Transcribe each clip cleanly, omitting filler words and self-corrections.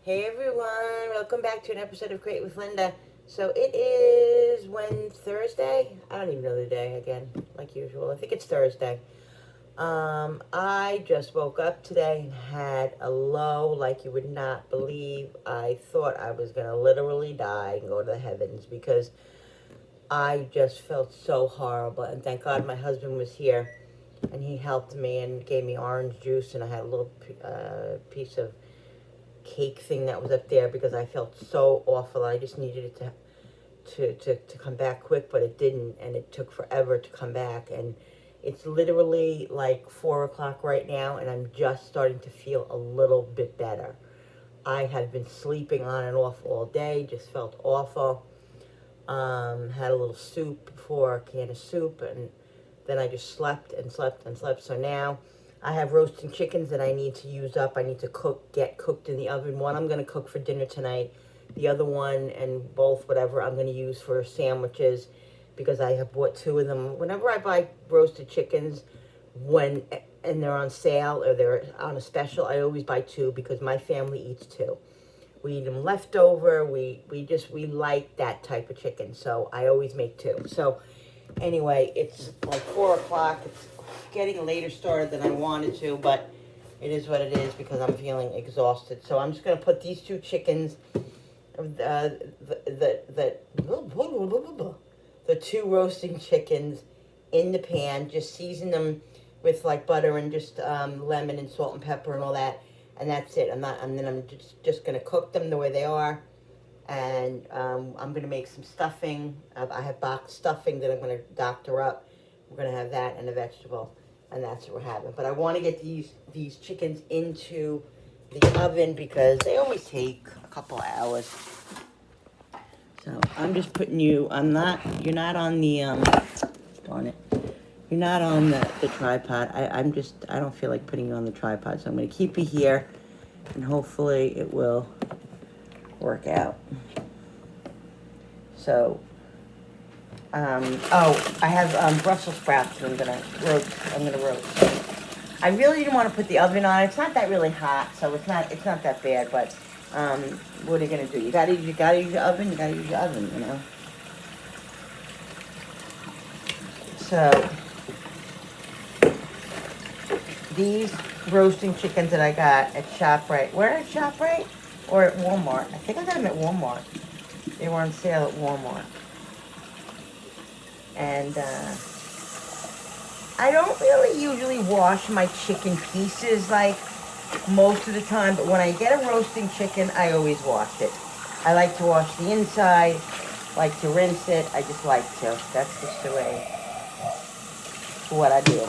Hey everyone, welcome back to an episode of Create with Linda. So it is Thursday? I don't even know the day again, like usual. I think it's Thursday. I just woke up today and had a low like you would not believe. I thought I was gonna literally die and go to the heavens because I just felt so horrible. And thank God my husband was here and he helped me and gave me orange juice, and I had a little piece of cake thing that was up there because I felt so awful. I just needed it to come back quick, but it didn't, and it took forever to come back. And it's literally like 4 o'clock right now, and I'm just starting to feel a little bit better. I had been sleeping on and off all day, just felt awful. Had a little soup before, a can of soup, and then I just slept and slept and slept. So now I have roasting chickens that I need to use up. I need to get cooked in the oven. One I'm going to cook for dinner tonight. The other one, and both, whatever, I'm going to use for sandwiches because I have bought two of them. Whenever I buy roasted chickens, and they're on sale or they're on a special, I always buy two because my family eats two. We eat them leftover. We like that type of chicken, so I always make two. So anyway, it's like 4 o'clock. It's getting later started than I wanted to, but it is what it is because I'm feeling exhausted. So I'm just going to put these two chickens, the two roasting chickens in the pan, just season them with like butter and just lemon and salt and pepper and all that, and that's it. And then I'm just going to cook them the way they are. And I'm going to make some stuffing. I have boxed stuffing that I'm going to doctor up. We're going to have that and a vegetable, and that's what we're having. But I want to get these chickens into the oven because they always take a couple hours. So I'm just putting you're not on the, darn it. You're not on the tripod. I don't feel like putting you on the tripod, so I'm going to keep you here, and hopefully it will work out. So, I have Brussels sprouts that I'm gonna roast. I really didn't want to put the oven on. It's not that really hot, so it's not that bad. But what are you gonna do? You gotta use your oven. You gotta use your oven, you know. So these roasting chickens that I got at ShopRite. Where at ShopRite? Or at Walmart. I think I got them at Walmart. They were on sale at Walmart. And I don't really usually wash my chicken pieces like most of the time, but when I get a roasting chicken, I always wash it. I like to wash the inside, like to rinse it. I just like to. That's just the way, what I do.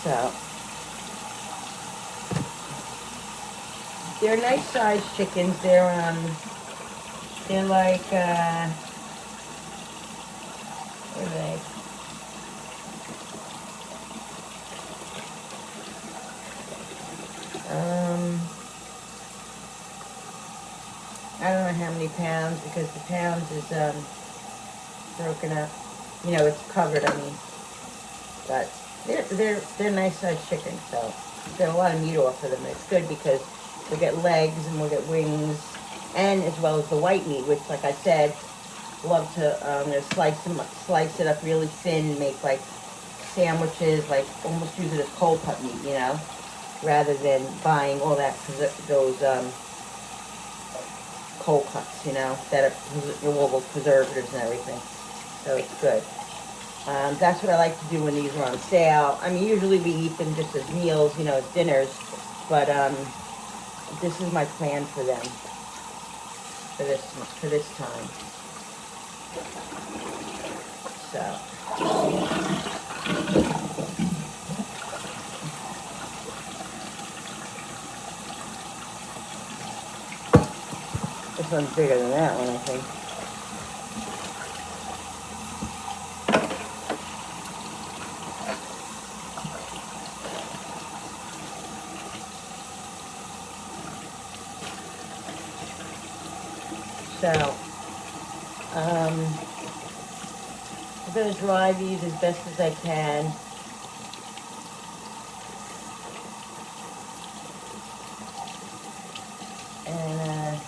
So they're nice sized chickens. They're like what are they? I don't know how many pounds because the pounds is broken up. You know, it's covered. I mean, but they're nice sized chickens. So get a lot of meat off of them. It's good because we'll get legs and we'll get wings, and as well as the white meat, which, like I said, love to slice it up really thin and make like sandwiches, like almost use it as cold cut meat, you know, rather than buying all that those cold cuts, you know, that are all those preservatives and everything. So it's good. That's what I like to do when these are on sale. I mean, usually we eat them just as meals, you know, as dinners, but this is my plan for them for this time. So this one's bigger than that one, I think. So I'm going to dry these as best as I can. And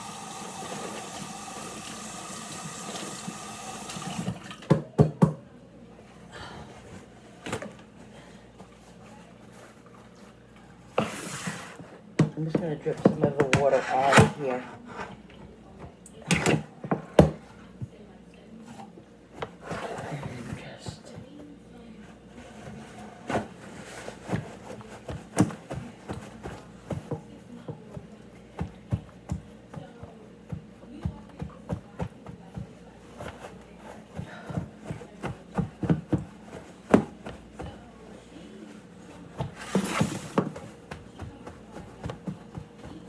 I'm just going to drip some of the water out of here. And just...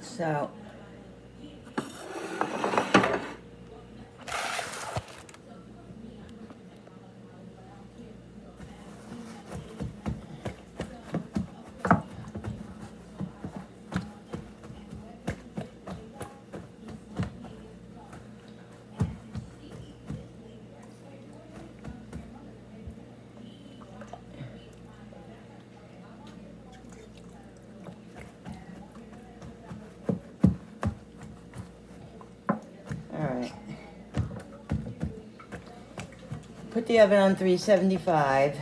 So, alright. Put the oven on 375.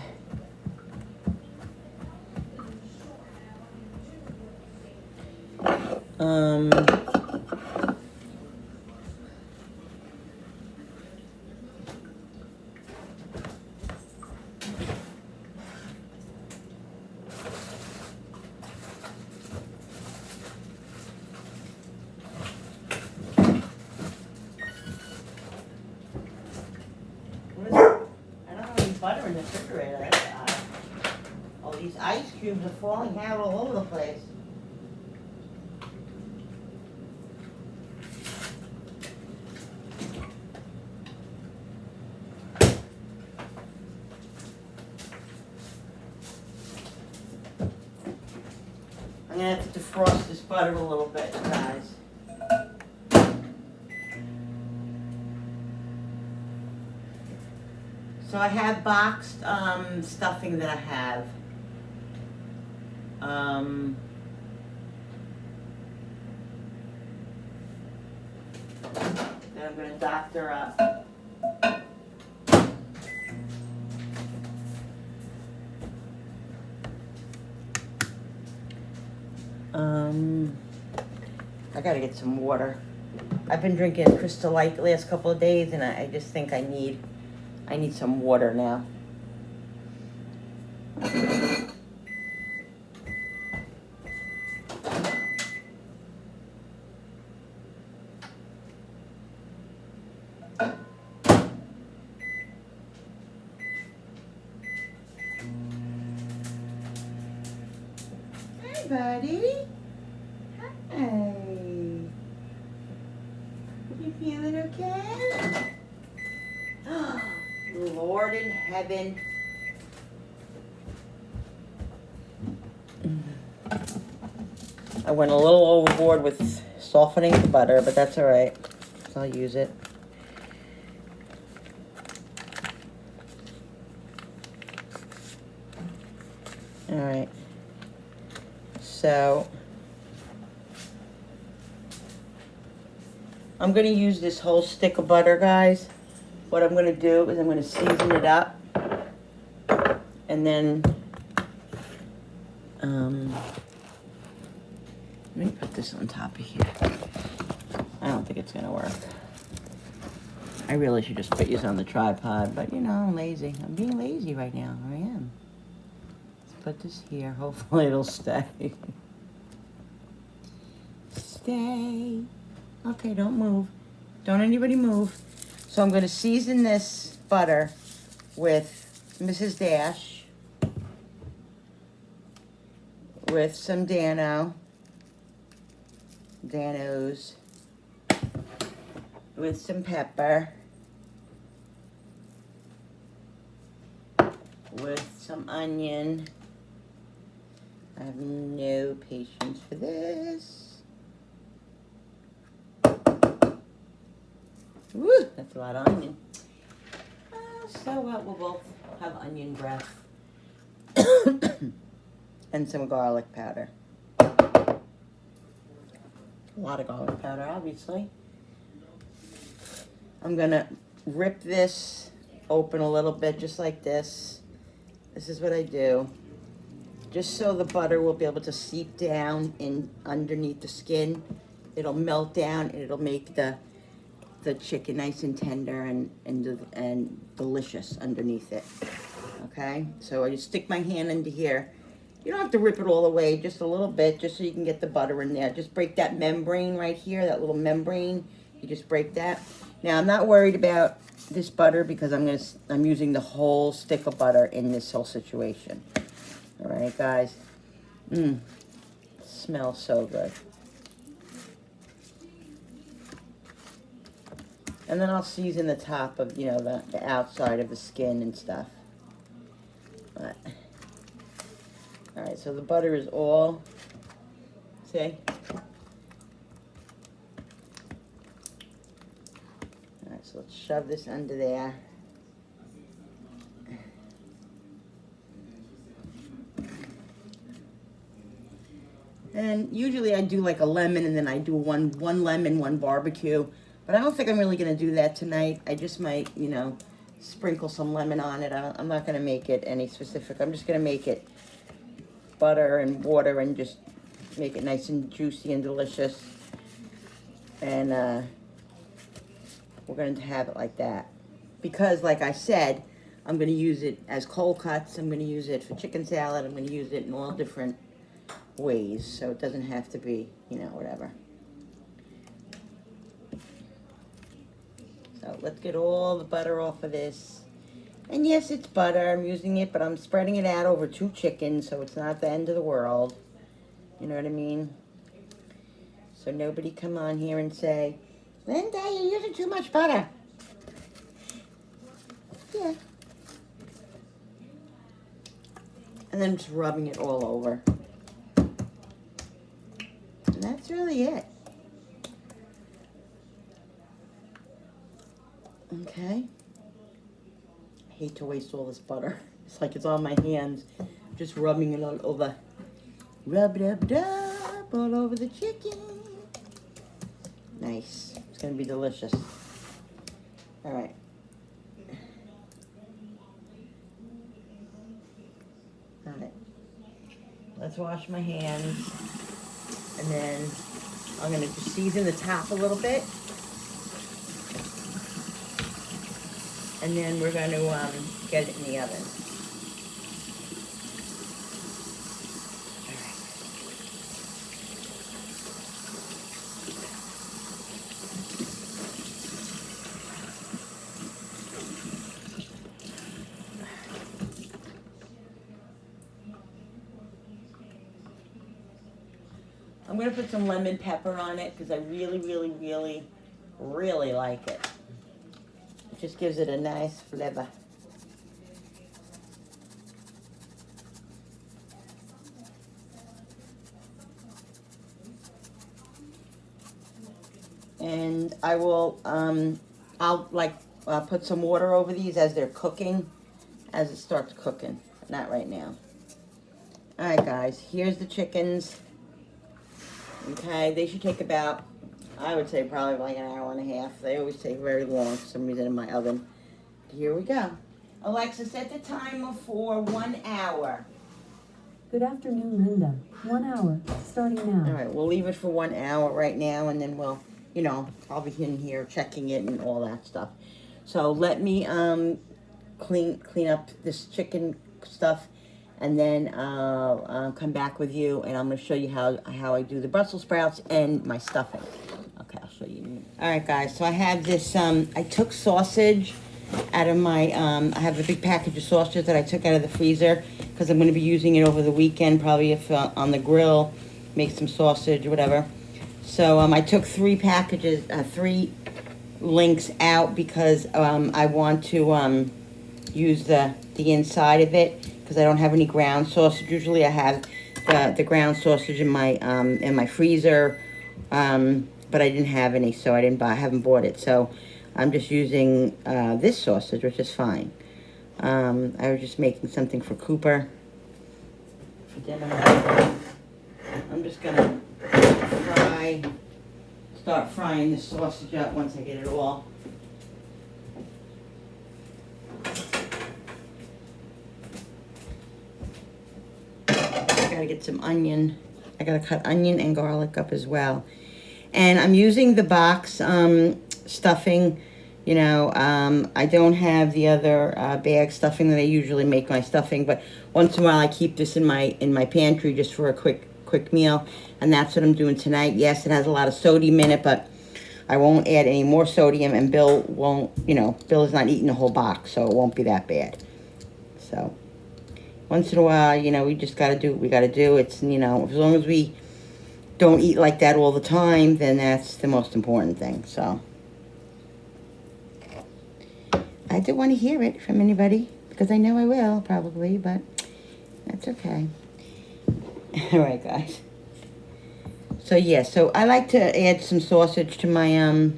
What is it? I don't have any butter in the refrigerator. That's odd. All these ice cubes are falling out all over the place. I'm gonna have to defrost this butter a little bit, guys. So I have boxed stuffing that I have. That I'm gonna doctor up. I gotta get some water. I've been drinking Crystal Light the last couple of days, and I just think I need some water now. Hi, buddy. Hi. You feeling okay? Lord in heaven. I went a little overboard with softening the butter, but that's all right. So I'll use it. All right. So I'm going to use this whole stick of butter, guys. What I'm going to do is I'm going to season it up. And then, let me put this on top of here. I don't think it's going to work. I really should just put these on the tripod, but you know, I'm lazy. I'm being lazy right now. I am. Let's put this here. Hopefully it'll stay. Stay. Okay, don't move. Don't anybody move. So I'm going to season this butter with Mrs. Dash, with some Danos, with some pepper, with some onion. I have no patience for this. Woo, that's a lot of onion. So what? We'll both have onion breath. And some garlic powder. A lot of garlic powder, obviously. I'm gonna rip this open a little bit, just like this. This is what I do. Just so the butter will be able to seep down in underneath the skin. It'll melt down and it'll make the chicken nice and tender and delicious underneath it. Okay, so I just stick my hand into here. You don't have to rip it all away, just a little bit, just so you can get the butter in there. Just break that membrane right here, that little membrane. You just break that. Now I'm not worried about this butter because I'm using the whole stick of butter in this whole situation. All right, guys. Smells so good. And then I'll season the top of, you know, the outside of the skin and stuff. But, all right, so the butter is all, see? All right, so let's shove this under there. And usually I do like a lemon and then I do one lemon, one barbecue. But I don't think I'm really going to do that tonight. I just might, you know, sprinkle some lemon on it. I'm not going to make it any specific. I'm just going to make it butter and water and just make it nice and juicy and delicious. And we're going to have it like that. Because, like I said, I'm going to use it as cold cuts. I'm going to use it for chicken salad. I'm going to use it in all different ways. So it doesn't have to be, you know, whatever. So let's get all the butter off of this. And yes, it's butter. I'm using it, but I'm spreading it out over 2 chickens, so it's not the end of the world. You know what I mean? So nobody come on here and say, Linda, you're using too much butter. Yeah. And then just rubbing it all over. And that's really it. Okay. I hate to waste all this butter. It's like it's on my hands. Just rubbing it all over. Rub it up all over the chicken. Nice. It's going to be delicious. All right. All right. Let's wash my hands. And then I'm going to just season the top a little bit. And then we're going to get it in the oven. All right. I'm going to put some lemon pepper on it because I really, really, really, really like it. Just gives it a nice flavor. And I will, I'll like put some water over these as they're cooking, as it starts cooking. Not right now. All right, guys, here's the chickens. Okay, they should take about, I would say probably like an hour and a half. They always take very long for some reason in my oven. Here we go. Alexa, set the timer for 1 hour. Good afternoon, Linda. 1 hour, starting now. All right, we'll leave it for 1 hour right now, and then we'll, you know, I'll be in here checking it and all that stuff. So let me clean up this chicken stuff, and then I'll come back with you, and I'm going to show you how I do the Brussels sprouts and my stuffing. Okay, I'll show you. All right, guys, so I have this, I took sausage out of my, I have a big package of sausage that I took out of the freezer because I'm going to be using it over the weekend, probably if on the grill, make some sausage or whatever. So I took 3 packages, 3 links out because I want to use the inside of it because I don't have any ground sausage. Usually I have the ground sausage in my freezer, but I didn't have any, so I haven't bought it. So I'm just using this sausage, which is fine. I was just making something for Cooper for dinner. I'm just gonna fry start frying the sausage up once I get it all. Gotta get some onion. I gotta cut onion and garlic up as well. And I'm using the box stuffing. You know, I don't have the other bag stuffing that I usually make my stuffing, but once in a while I keep this in my pantry just for a quick meal, and that's what I'm doing tonight. Yes, it has a lot of sodium in it, but I won't add any more sodium, and Bill won't, you know, Bill is not eating the whole box, so it won't be that bad. So once in a while, you know, we just got to do what we got to do. It's, you know, as long as we don't eat like that all the time, then that's the most important thing. So I don't want to hear it from anybody, because I know I will probably, but that's okay. All right, guys. So yeah, so I like to add some sausage to my, I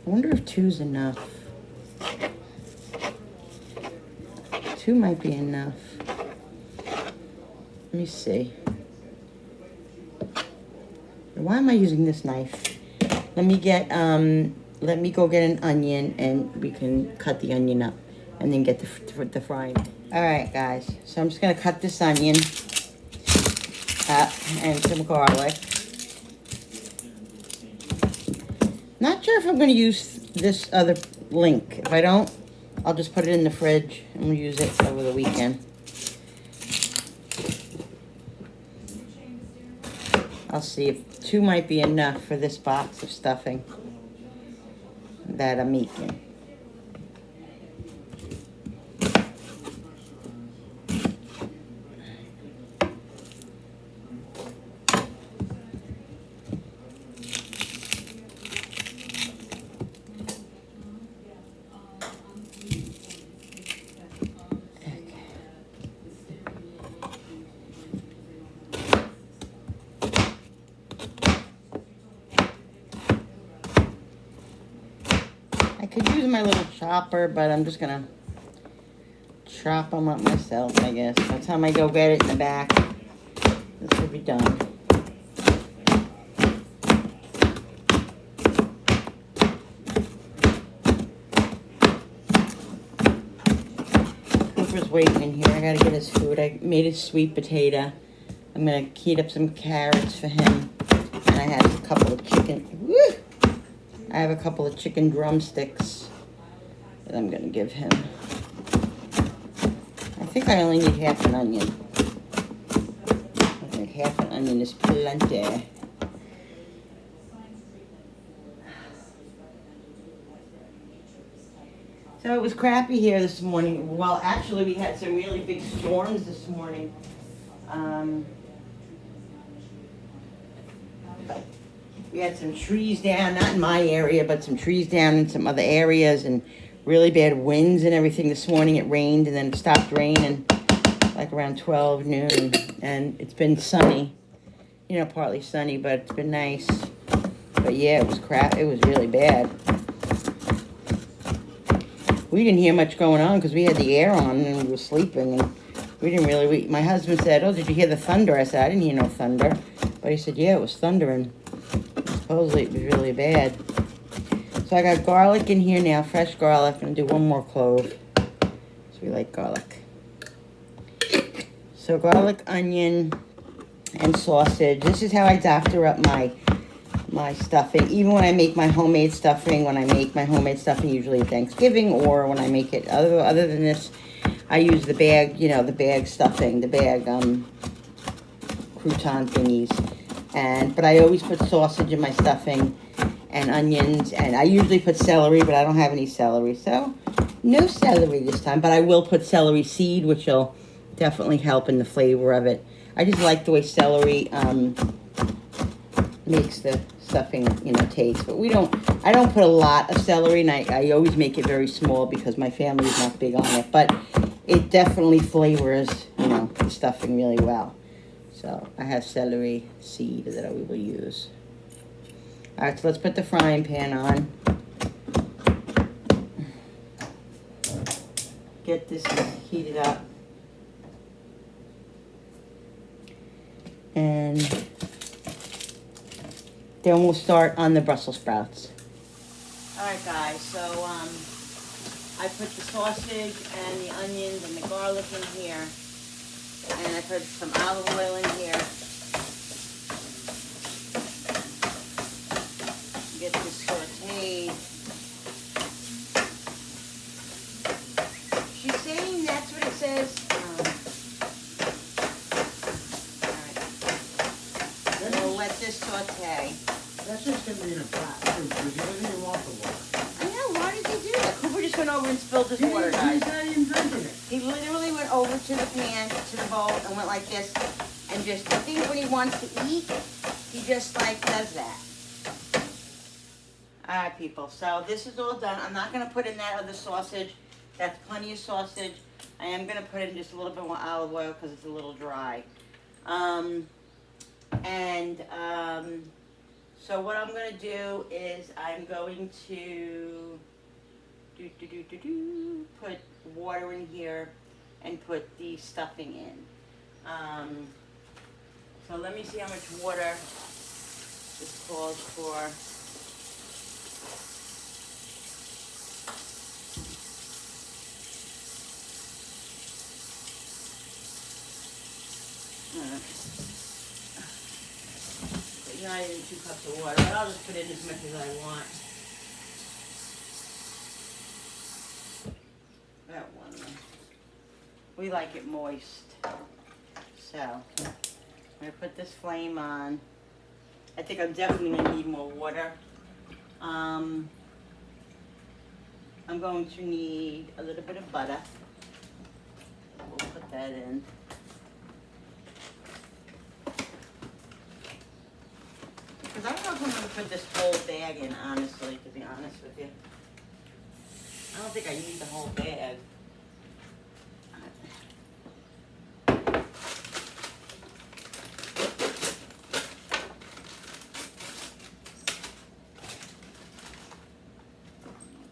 wonder if 2's enough. 2 might be enough. Let me see. Why am I using this knife? Let me go get an onion, and we can cut the onion up and then get the frying. All right, guys. So I'm just gonna cut this onion up and some garlic. Not sure if I'm gonna use this other link. If I don't, I'll just put it in the fridge and we'll use it over the weekend. I'll see if 2 might be enough for this box of stuffing that I'm making. I could use my little chopper, but I'm just gonna chop them up myself, I guess. By the time I go get it in the back, this will be done. Cooper's waiting in here. I gotta get his food. I made his sweet potato. I'm gonna heat up some carrots for him. And I have a couple of chicken. Woo! I have a couple of chicken drumsticks that I'm gonna give him. I think I only need half an onion. I think half an onion is plenty. So it was crappy here this morning. Well, actually, we had some really big storms this morning. We had some trees down, not in my area, but some trees down in some other areas, and really bad winds and everything this morning. It rained, and then it stopped raining like around 12 noon, and it's been sunny, you know, partly sunny, but it's been nice. But yeah, it was crap. It was really bad. We didn't hear much going on because we had the air on and we were sleeping, and we didn't really. My husband said, "Oh, did you hear the thunder?" I said, "I didn't hear no thunder," but he said, "Yeah, it was thundering." Supposedly it was really bad. So I got garlic in here now, fresh garlic. I'm going to do 1 more clove. So we like garlic. So garlic, onion, and sausage. This is how I doctor up my stuffing. Even when I make my homemade stuffing, usually at Thanksgiving, or when I make it other than this, I use the bag, you know, the bag stuffing, the bag crouton thingies. But I always put sausage in my stuffing and onions, and I usually put celery, but I don't have any celery, so no celery this time. But I will put celery seed, which will definitely help in the flavor of it. I just like the way celery makes the stuffing, you know, taste. But I don't put a lot of celery, and I always make it very small because my family is not big on it. But it definitely flavors, you know, the stuffing really well. So I have celery seed that we will use. All right, so let's put the frying pan on. Get this heated up. And then we'll start on the Brussels sprouts. Alright guys, so I put the sausage and the onions and the garlic in here. And I put some olive oil in here. Get this sauteed. She's saying that's what it says. Alright. I'm gonna let this saute. That's just gonna be in a pot too, because he doesn't even want the water. I know, why did he do that? Cooper just went over and spilled his water, guys. He's not even drinking it. He literally went over to the pan, to the bowl, and went like this, and just, I think when he wants to eat, he just like does that. Alright people, so this is all done. I'm not going to put in that other sausage. That's plenty of sausage. I am going to put in just a little bit more olive oil because it's a little dry. So what I'm going to do is I'm going to put water in here and put the stuffing in. So let me see how much water this calls for. Not even 2 cups of water, but I'll just put in as much as I want. That one. We like it moist. So, I'm going to put this flame on. I think I'm definitely going to need more water. I'm going to need a little bit of butter. We'll put that in. Because I don't know if I'm going to put this whole bag in, honestly, to be honest with you. I don't think I need the whole bag.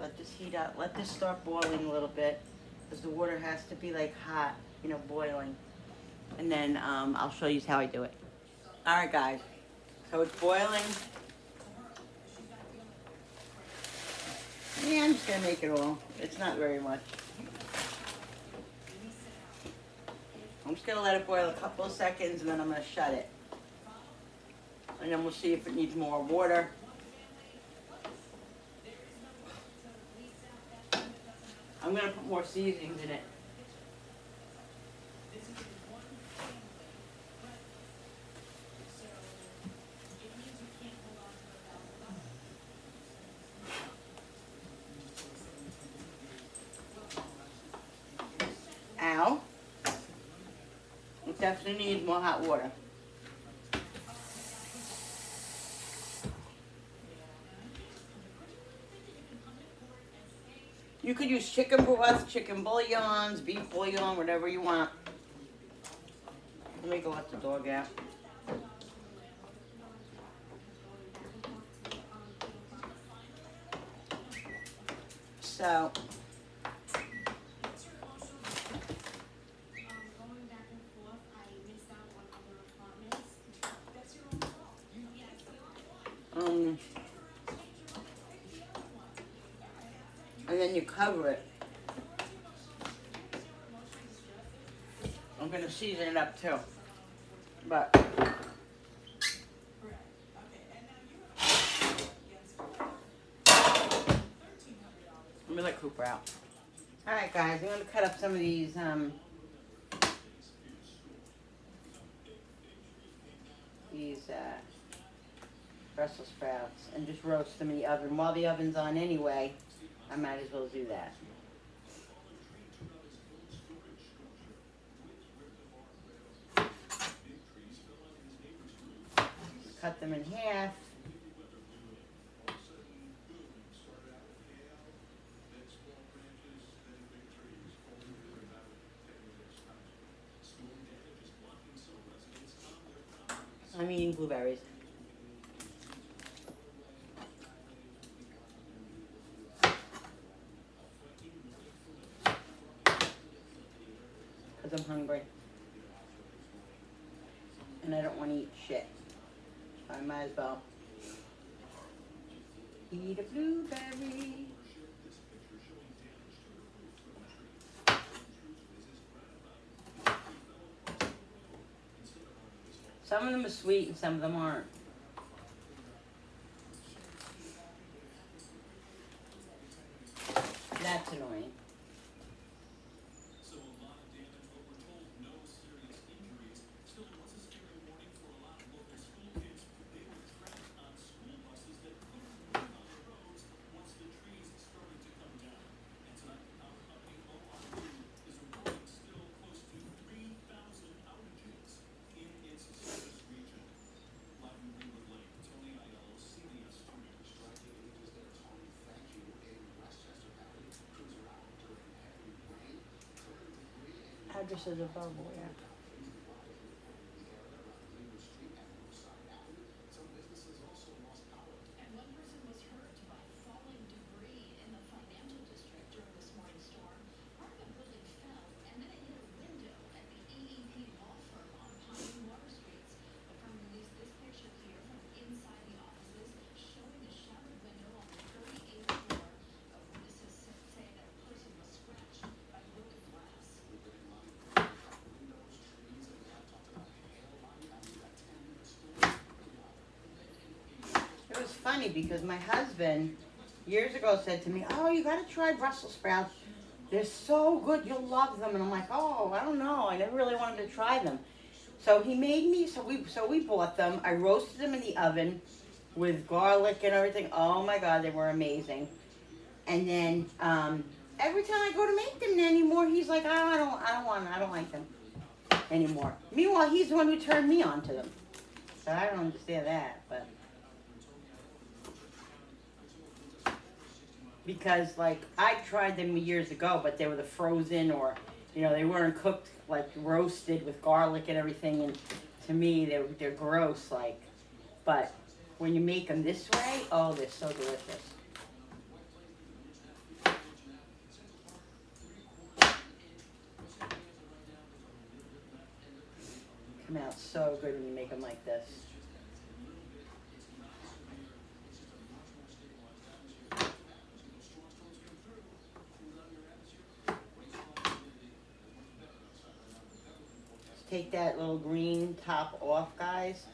Let this heat up. Let this start boiling a little bit. Because the water has to be like hot, you know, boiling. And then I'll show you how I do it. Alright guys. So it's boiling. Yeah, I'm just going to make it all. It's not very much. I'm just going to let it boil a couple of seconds and then I'm going to shut it. And then we'll see if it needs more water. I'm going to put more seasonings in it. Ow. It definitely needs more hot water. You could use chicken broth, chicken bouillons, beef bouillon, whatever you want. Let me go let the dog out. So, and then you cover it. I'm going to season it up too. But let me let Cooper out. Alright guys, I'm going to cut up some of these Brussels sprouts and just roast them in the oven. While the oven's on anyway, I might as well do that. Cut them in half. I'm eating blueberries. Because I'm hungry. And I don't want to eat shit. I might as well Eat a blueberry. Some of them are sweet and some of them aren't. That's annoying. Address is available, yeah. It was funny because my husband years ago said to me, "Oh, you got to try Brussels sprouts. They're so good. You'll love them." And I'm like, "Oh, I don't know. I never really wanted to try them." So he made me. So we bought them. I roasted them in the oven with garlic and everything. Oh my God, they were amazing. And then every time I go to make them anymore, he's like, "Oh, I don't like them anymore." Meanwhile, he's the one who turned me on to them. So I don't understand that, but. Because like I tried them years ago, but they were the frozen or, they weren't cooked like roasted with garlic and everything. And to me, they're gross. Like, but when you make them this way, oh, they're so delicious. Come out so good when you make them like this. Take that little green top off, guys.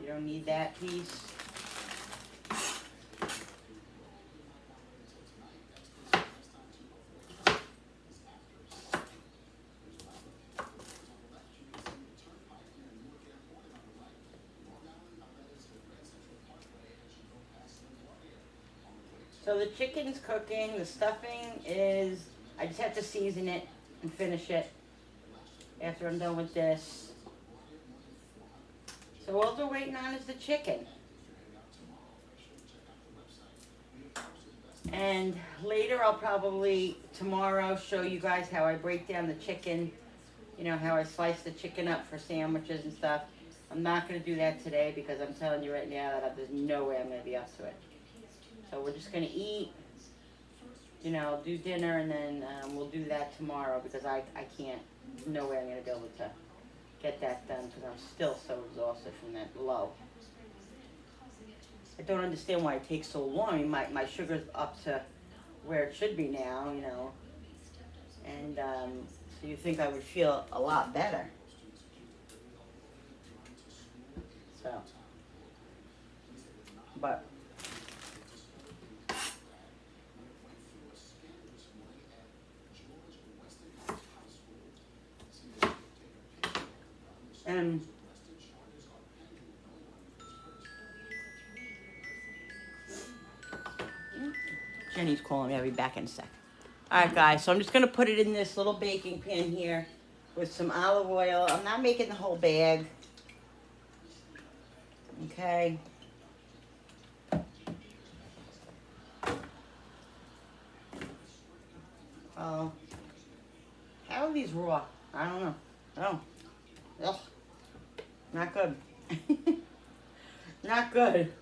You don't need that piece. So the chicken's cooking, the stuffing is, I just have to season it and finish it after I'm done with this. So all they're waiting on is the chicken. And later I'll probably, tomorrow, show you guys how I break down the chicken, how I slice the chicken up for sandwiches and stuff. I'm not going to do that today because I'm telling you right now that there's no way I'm going to be up to it. So we're just going to eat, do dinner, and then we'll do that tomorrow because I can't, no way I'm going to be able to get that done because I'm still so exhausted from that low. I don't understand why it takes so long. I mean, my sugar's up to where it should be now, and so you think I would feel a lot better. So, but and Jenny's calling me. I'll be back in a sec. Alright guys, so I'm just going to put it in this little baking pan here with some olive oil. I'm not making the whole bag. Okay. Oh. How are these raw? I don't know. Oh. Ugh. Not good. Not good.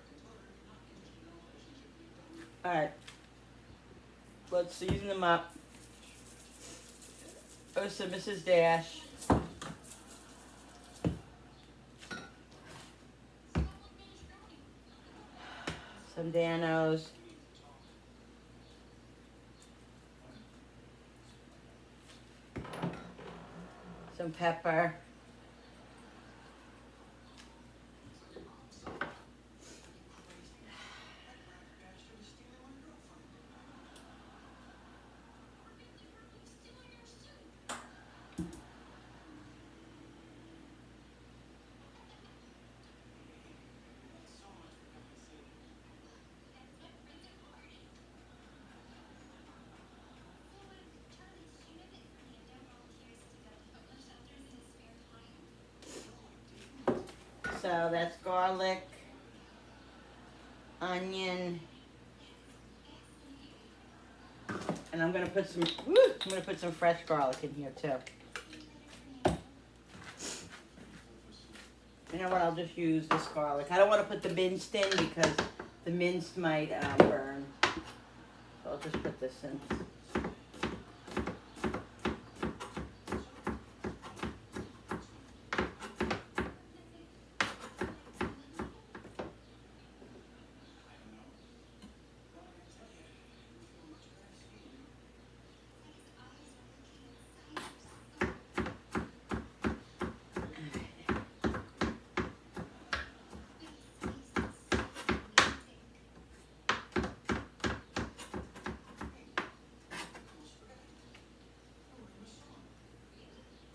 Alright. Let's season them up. So Mrs. Dash. some Danos. Some pepper. So that's garlic, onion, and I'm gonna put some fresh garlic in here too. You know what? I'll just use this garlic. I don't want to put the minced in because the minced might burn. So I'll just put this in.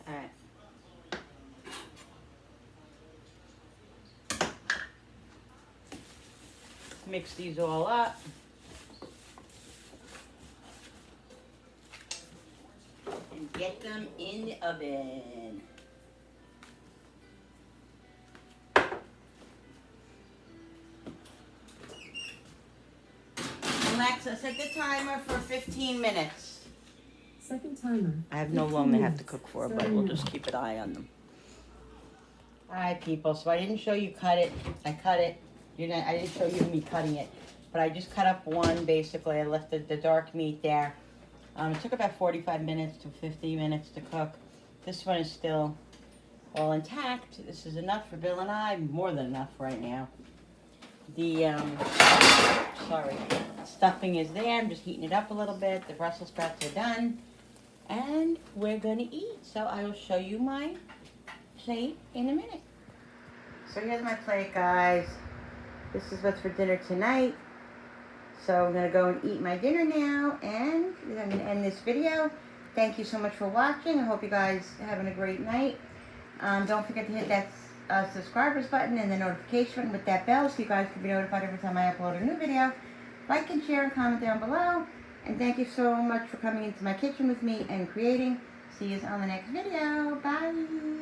Alright. Mix these all up. And get them in the oven. Alexa, set the timer for 15 minutes. Second timer. I have no 15 long they have to minutes. cook for, but Starting we'll now. just keep an eye on them. Alright, people, so I didn't show you cut it. I cut it. I didn't show you me cutting it. But I just cut up one, basically. I left the dark meat there. It took about 45 minutes to 50 minutes to cook. This one is still all intact. This is enough for Bill and I. More than enough right now. The, stuffing is there. I'm just heating it up a little bit. The Brussels sprouts are done. And we're going to eat. So I will show you my plate in a minute. So here's my plate, guys. This is what's for dinner tonight. So I'm going to go and eat my dinner now, and I'm going to end this video. Thank you so much for watching. I hope you guys are having a great night. Don't forget to hit that subscribers button and the notification button with that bell so you guys can be notified every time I upload a new video. Like and share and comment down below. And thank you so much for coming into my kitchen with me and creating. See you on the next video. Bye.